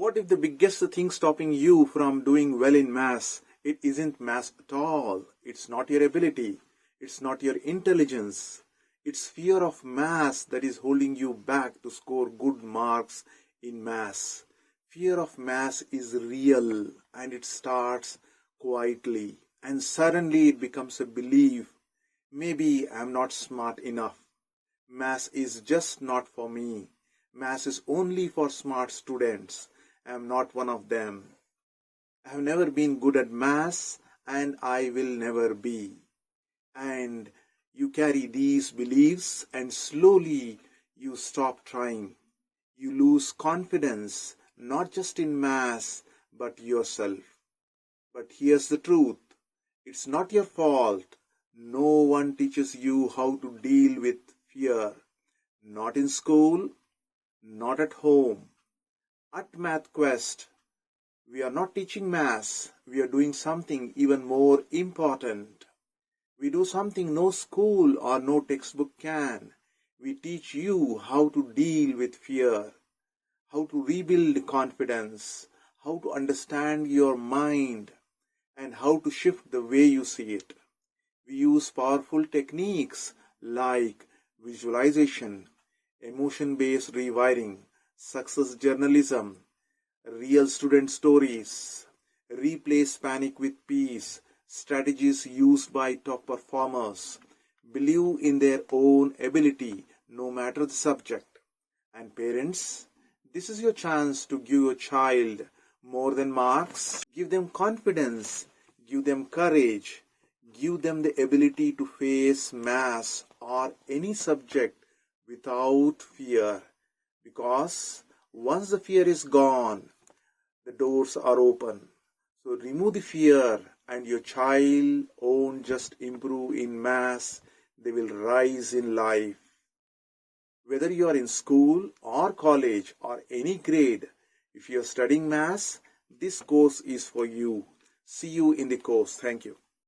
What if the biggest thing stopping you from doing well in maths, it isn't maths at all. It's not your ability. It's not your intelligence. It's fear of maths that is holding you back to score good marks in maths. Fear of maths is real and it starts quietly and suddenly it becomes a belief. Maybe I'm not smart enough. Maths is just not for me. Maths is only for smart students. I'm not one of them. I have never been good at maths and I will never be. And you carry these beliefs and slowly you stop trying. You lose confidence, not just in maths, but yourself. But here's the truth. It's not your fault. No one teaches you how to deal with fear. Not in school, not at home. At Math Quest, we are not teaching maths. We are doing something even more important. We do something no school or no textbook can. We teach you how to deal with fear, how to rebuild confidence, how to understand your mind, and how to shift the way you see it. We use powerful techniques like visualization, emotion-based rewiring, success journalism, real student stories, replace panic with peace, strategies used by top performers, believe in their own ability no matter the subject. And parents, this is your chance to give your child more than marks. Give them confidence, give them courage, give them the ability to face maths or any subject without fear. Because once the fear is gone, the doors are open. So remove the fear and your child won't just improve in maths, they will rise in life. Whether you are in school or college or any grade, if you are studying maths, this course is for you. See you in the course. Thank you.